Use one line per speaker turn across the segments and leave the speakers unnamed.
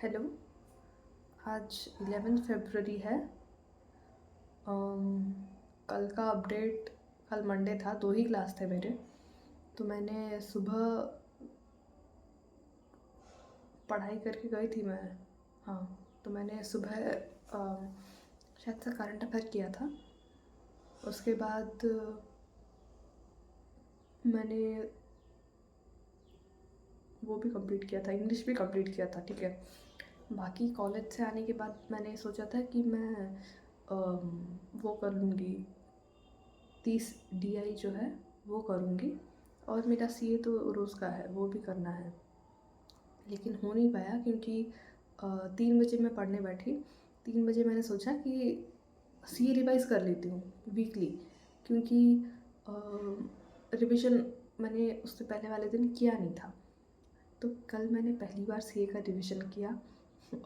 Hello. आज 11 फरवरी है। कल का अपडेट, कल मंडे था, 2 ही क्लास थे मेरे। तो मैंने सुबह पढ़ाई करके गई थी मैं। हाँ, तो मैंने सुबह शायद से करंट अफेयर किया था। उसके बाद मैंने वो भी कंप्लीट किया था, इंग्लिश भी कंप्लीट किया था। ठीक है। बाकी कॉलेज से आने के बाद मैंने सोचा था कि मैं वो कर लूँगी, 30 DI जो है वो करूँगी, और मेरा CA तो रोज़ का है, वो भी करना है। लेकिन हो नहीं पाया क्योंकि 3 बजे मैं पढ़ने बैठी। 3 बजे मैंने सोचा कि CA रिवाइज़ कर लेती हूँ वीकली, क्योंकि रिविज़न मैंने उससे पहले वाले दिन किया नहीं था। तो कल मैंने पहली बार CA का रिविज़न किया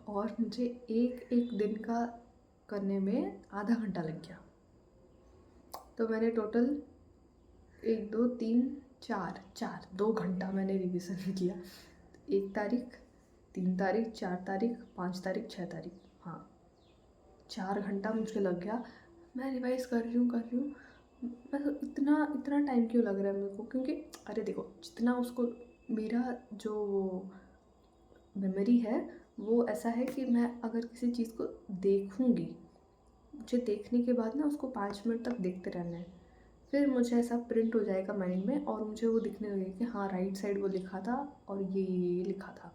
और मुझे एक एक दिन का करने में आधा घंटा लग गया। तो मैंने टोटल 1 2 3 4 2 घंटा मैंने रिविज़न किया। 1 तारीख, 3 तारीख, 4 तारीख, 5 तारीख, 6 तारीख, हाँ 4 घंटा मुझे लग गया। मैं रिवाइज़ कर रही हूँ मैं तो इतना इतना टाइम क्यों लग रहा है मेरे को, क्योंकि अरे देखो, जितना उसको मेरा जो मेमोरी है वो ऐसा है कि मैं अगर किसी चीज़ को देखूँगी, मुझे देखने के बाद ना उसको 5 मिनट तक देखते रहना है। फिर मुझे ऐसा प्रिंट हो जाएगा माइंड में और मुझे वो दिखने लगेगा कि हाँ राइट साइड वो लिखा था और ये लिखा था।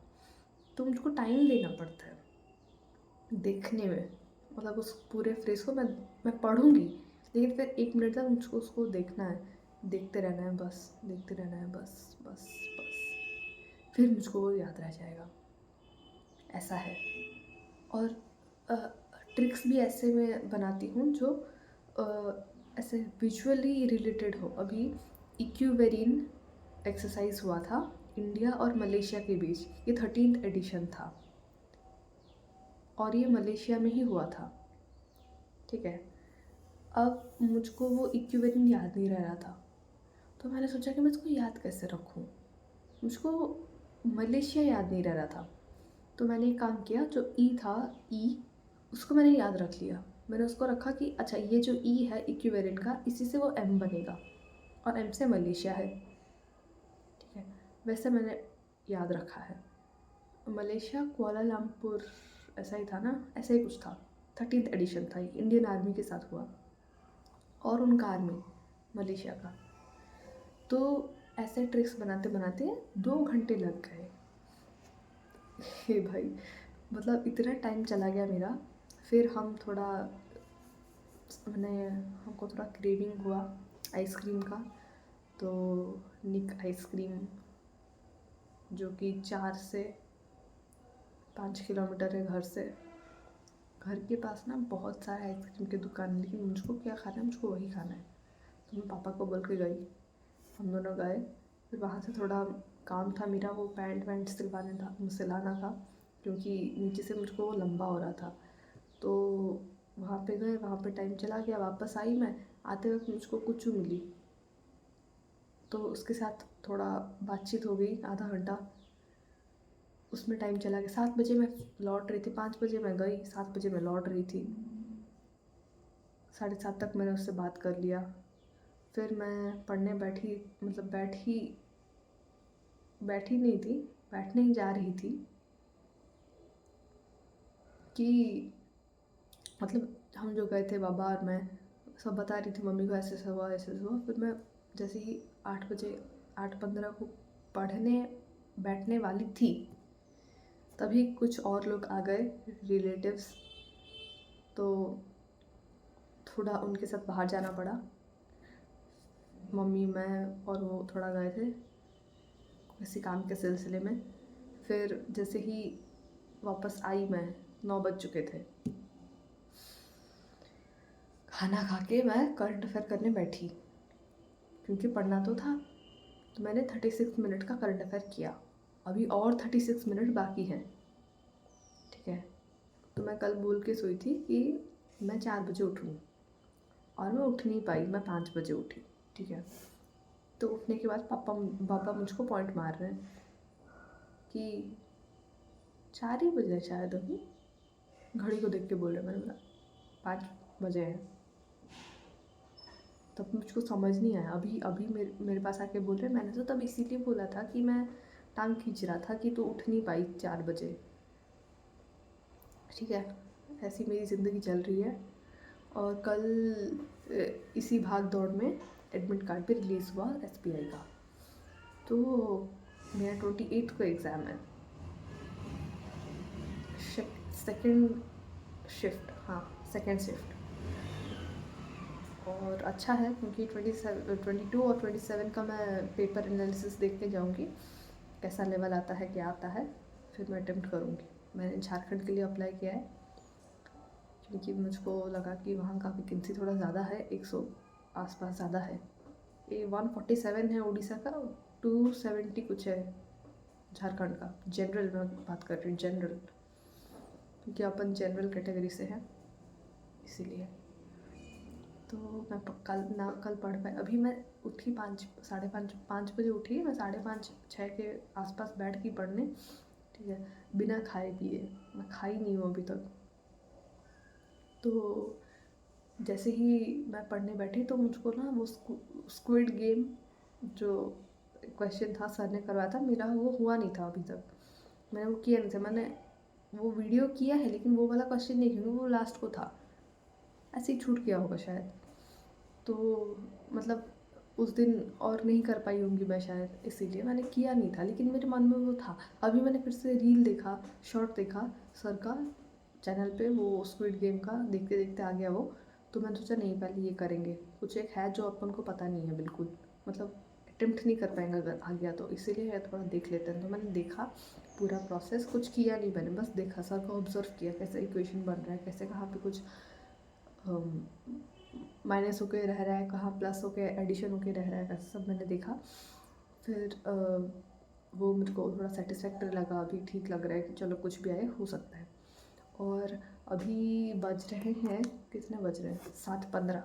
तो मुझको टाइम देना पड़ता है देखने में। मतलब उस पूरे फ्रेज़ को मैं पढ़ूँगी, लेकिन फिर 1 मिनट तक मुझको उसको देखना है, देखते रहना है बस, देखते रहना है बस, बस, बस। फिर मुझको वो याद रह जाएगा, ऐसा है। और ट्रिक्स भी ऐसे मैं बनाती हूँ जो ऐसे विजुअली रिलेटेड हो। अभी इक्विवेरिन एक्सरसाइज हुआ था इंडिया और मलेशिया के बीच, ये 13th एडिशन था और ये मलेशिया में ही हुआ था। ठीक है। अब मुझको वो इक्विवेरिन याद नहीं रह रहा था, तो मैंने सोचा कि मैं इसको याद कैसे रखूँ। मुझको मलेशिया याद नहीं रह रहा था, तो मैंने एक काम किया, जो था ई, उसको मैंने याद रख लिया। मैंने उसको रखा कि अच्छा ये जो ई है इक्विवेरिन का, इसी से वो एम बनेगा और एम से मलेशिया है। ठीक है, वैसे मैंने याद रखा है। मलेशिया कुआलालंपुर, ऐसा ही था ना, ऐसा ही कुछ था। 13th एडिशन था, इंडियन आर्मी के साथ हुआ और उनका आर्मी मलेशिया का। तो ऐसे ट्रिक्स बनाते बनाते 2 घंटे लग गए। हे भाई, मतलब इतना टाइम चला गया मेरा। फिर हमको थोड़ा क्रेविंग हुआ आइसक्रीम का, तो निक आइसक्रीम, जो कि 4 से 5 किलोमीटर है घर से। घर के पास ना बहुत सारे आइसक्रीम की दुकान है, लेकिन मुझको क्या खाना है, मुझको वही खाना है। तो मैं पापा को बोल के गई, हम दोनों गए। फिर वहाँ से थोड़ा काम था मेरा, वो पैंट वैंट सिलाना था, क्योंकि नीचे से मुझको वो लंबा हो रहा था। तो वहाँ पे गए, वहाँ पे टाइम चला गया। वापस आई मैं, आते वक्त मुझको कुचू मिली, तो उसके साथ थोड़ा बातचीत हो गई आधा घंटा, उसमें टाइम चला गया। 7 बजे मैं लौट रही थी, 5 बजे मैं गई, 7 बजे मैं लौट रही थी। 7:30 तक मैंने उससे बात कर लिया। फिर मैं पढ़ने बैठी, मतलब बैठी नहीं थी, बैठने ही जा रही थी कि मतलब हम जो गए थे बाबा और मैं, सब बता रही थी मम्मी को ऐसे ऐसे हुआ, ऐसे ऐसे हुआ। फिर मैं जैसे ही 8 बजे, 8:15 को पढ़ने बैठने वाली थी, तभी कुछ और लोग आ गए, रिलेटिव्स। तो थोड़ा उनके साथ बाहर जाना पड़ा। मम्मी, मैं और वो थोड़ा गए थे किसी काम के सिलसिले में। फिर जैसे ही वापस आई मैं, 9 बज चुके थे। खाना खा के मैं करंट अफेयर करने बैठी, क्योंकि पढ़ना तो था। तो मैंने 36 मिनट का करंट अफेयर किया। अभी और 36 मिनट बाकी हैं। ठीक है। तो मैं कल बोल के सोई थी कि मैं 4 बजे उठूँगी, और मैं उठ नहीं पाई, मैं 5 बजे उठी। ठीक है। तो उठने के बाद पापा मुझको पॉइंट मार रहे हैं कि 4 ही बजे शायद अभी, घड़ी को देख के बोल रहे, मैंने बोला 5 बजे हैं। तब मुझको समझ नहीं आया, अभी अभी मेरे पास आके बोल रहे, मैंने तो तब इसीलिए बोला था कि मैं टांग खींच रहा था कि तू उठ नहीं पाई 4 बजे। ठीक है, ऐसी मेरी ज़िंदगी चल रही है। और कल इसी भाग दौड़ में एडमिट कार्ड भी रिलीज़ हुआ SBI का। तो मेरा 28 को एग्ज़ाम है, सेकेंड शिफ्ट, हाँ सेकेंड शिफ्ट। और अच्छा है क्योंकि 22 और 27 का मैं पेपर एनालिसिस देख के जाऊँगी, कैसा लेवल आता है क्या आता है, फिर मैं अटेम्प्ट करूँगी। मैंने झारखंड के लिए अप्लाई किया है क्योंकि मुझको लगा कि वहाँ का वैकेंसी थोड़ा ज़्यादा है, 100 आसपास ज़्यादा है। ये 147 है उड़ीसा का, 270 कुछ है झारखंड का। जनरल में बात कर रही हूँ, जनरल, क्योंकि अपन जनरल कैटेगरी से हैं इसीलिए। तो मैं कल पढ़ पाई। अभी मैं उठी 5 बजे उठी, मैं 5:30-6 के आसपास बैठ गई पढ़ने। ठीक है, बिना खाए पिए, मैं खाई नहीं हूँ अभी तक। तो जैसे ही मैं पढ़ने बैठी तो मुझको ना वो स्क्विड गेम जो क्वेश्चन था सर ने करवाया था, मेरा वो हुआ नहीं था अभी तक, मैंने वो किया नहीं था। मैंने वो वीडियो किया है लेकिन वो वाला क्वेश्चन नहीं, क्योंकि वो लास्ट को था, ऐसे ही छूट गया होगा शायद। तो मतलब उस दिन और नहीं कर पाई होंगी मैं शायद, इसीलिए मैंने किया नहीं था, लेकिन मेरे मन में वो था। अभी मैंने फिर से रील देखा, शॉर्ट देखा सर का चैनल पे, वो स्क्विड गेम का, देखते देखते आ गया वो। तो मैंने सोचा नहीं पहले ये करेंगे, कुछ एक है जो अपन को पता नहीं है बिल्कुल, मतलब अटेम्प्ट नहीं कर पाएंगे अगर आ गया तो, इसीलिए थोड़ा देख लेते हैं। तो मैंने देखा पूरा प्रोसेस, कुछ किया नहीं मैंने, बस देखा, सर को ऑब्जर्व किया कैसे इक्वेशन बन रहा है, कैसे कहाँ पे कुछ माइनस होके रह रहा है, कहाँ प्लस होके एडिशन होके रह रहा है, वैसे सब मैंने देखा। फिर वो मुझको थोड़ा सेटिस्फैक्टरी लगा, अभी ठीक लग रहा है कि चलो कुछ भी आए, हो सकता है। और अभी बज रहे हैं, कितने बज रहे हैं, 7:15।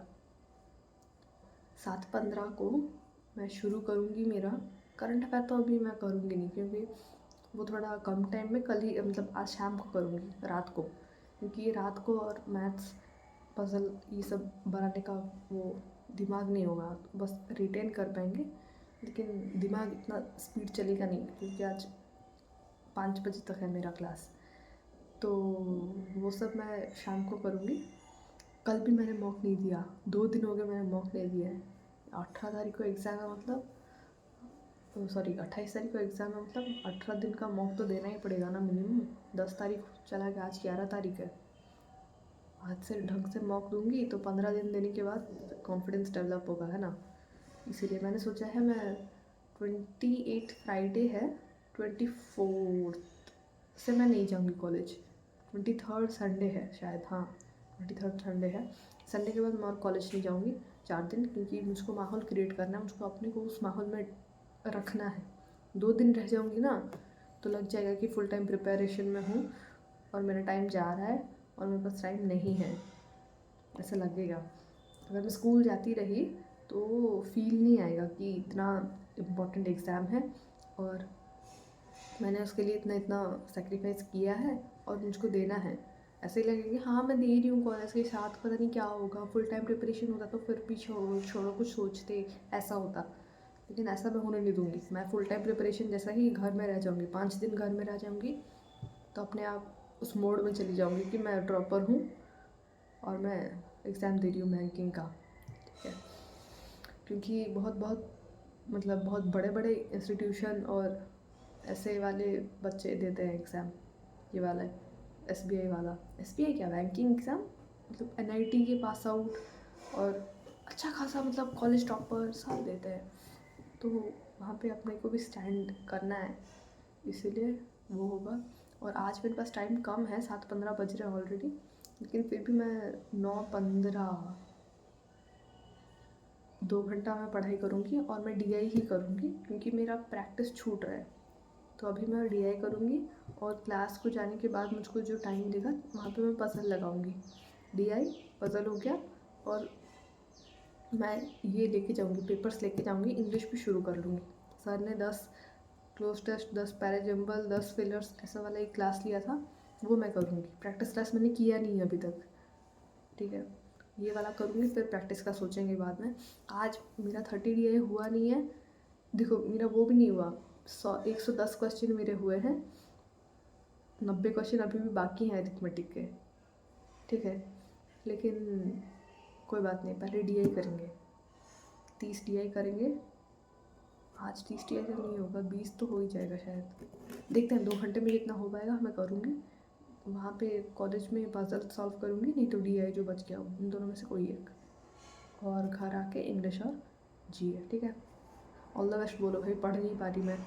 7:15 को मैं शुरू करूँगी मेरा करंट अफेयर। तो अभी मैं करूँगी नहीं क्योंकि वो थोड़ा कम टाइम में, कल ही मतलब आज शाम को करूँगी, रात को, क्योंकि ये रात को और मैथ्स पज़ल ये सब बनाने का वो दिमाग नहीं होगा, बस रिटेन कर पाएंगे लेकिन दिमाग इतना स्पीड चलेगा नहीं, क्योंकि आज 5 बजे तक है मेरा क्लास। तो वो सब मैं शाम को करूँगी। कल भी मैंने मॉक नहीं दिया, 2 दिन हो गए मैंने मॉक नहीं दिया है। 18 तारीख को एग्ज़ाम है, मतलब सॉरी 28 तारीख को एग्ज़ाम है, मतलब 18 दिन का मॉक तो देना ही पड़ेगा ना मिनिमम। 10 तारीख चला गया, आज 11 तारीख है। आज से ढंग से मॉक दूंगी तो 15 दिन देने के बाद कॉन्फिडेंस डेवलप होगा, है ना। इसीलिए मैंने सोचा है मैं 28 फ्राइडे है, 24 से मैं नहीं जाऊंगी कॉलेज, 23 संडे है शायद, हाँ 23 संडे है। संडे के बाद मैं और कॉलेज नहीं जाऊंगी 4 दिन, क्योंकि मुझको माहौल क्रिएट करना है, मुझको अपने को उस माहौल में रखना है। 2 दिन रह जाऊंगी ना तो लग जाएगा कि फुल टाइम प्रिपरेशन में हूँ और मेरा टाइम जा रहा है और मेरे पास टाइम नहीं है, ऐसा लगेगा। अगर मैं स्कूल जाती रही तो फील नहीं आएगा कि इतना इम्पोर्टेंट एग्ज़ाम है और मैंने उसके लिए इतना इतना सेक्रीफाइस किया है और मुझको देना है। ऐसे ही लगेगा कि हाँ मैं दे रही हूँ कॉलेज के साथ, पता नहीं क्या होगा, फुल टाइम प्रिपरेशन होता तो फिर भी छोड़ो कुछ सोचते, ऐसा होता। लेकिन ऐसा मैं होने नहीं दूँगी। मैं फुल टाइम प्रिपरेशन जैसा ही घर में रह जाऊँगी, 5 दिन घर में रह जाऊँगी तो अपने आप उस मोड में चली जाऊँगी कि मैं ड्रॉपर हूँ और मैं एग्ज़ाम दे रही हूँ बैंकिंग का। ठीक है, क्योंकि मतलब बहुत बड़े बड़े इंस्टीट्यूशन और ऐसे वाले बच्चे देते हैं एग्ज़ाम। ये वाला SBI वाला, SBI क्या, बैंकिंग एग्ज़ाम, मतलब NIT के पास आउट और अच्छा खासा मतलब कॉलेज टॉपर सब देते हैं। तो वहाँ पे अपने को भी स्टैंड करना है, इसीलिए वो होगा। और आज मेरे पास टाइम कम है, 7:15 बज रहे हैं ऑलरेडी, लेकिन फिर भी मैं 9:15 2 घंटा मैं पढ़ाई करूँगी और मैं DI ही करूँगी क्योंकि मेरा प्रैक्टिस छूट रहा है। तो अभी मैं DI करूँगी और क्लास को जाने के बाद मुझको जो टाइम मिलेगा वहाँ पे मैं पज़ल लगाऊँगी। DI पज़ल हो गया और मैं ये लेके जाऊँगी, पेपर्स लेके जाऊँगी, इंग्लिश भी शुरू कर लूँगी। सर ने 10 क्लोज टेस्ट 10 पैराजम्बल 10 फिलर्स ऐसा वाला एक क्लास लिया था, वो मैं करूँगी। प्रैक्टिस क्लास मैंने किया नहीं है अभी तक, ठीक है। ये वाला करूँगी, फिर प्रैक्टिस का सोचेंगे बाद में। आज मेरा 30 DI हुआ नहीं है, देखो मेरा वो भी नहीं हुआ। 110 क्वेश्चन मेरे हुए हैं, 90 क्वेश्चन अभी भी बाकी हैं अरिथमेटिक के, ठीक है। लेकिन कोई बात नहीं, पहले DI करेंगे, 30 DI करेंगे। आज 30 DI से नहीं होगा, 20 तो हो ही जाएगा शायद, देखते हैं 2 घंटे में जितना हो पाएगा मैं करूँगी। वहाँ पे कॉलेज में पजल सॉल्व करूँगी, नहीं तो DI जो बच गया उन दोनों में से कोई एक, और घर आके इंग्लिश और GA, ठीक है। ऑल द बेस्ट बोलो भाई, पढ़ नहीं पा रही मैं।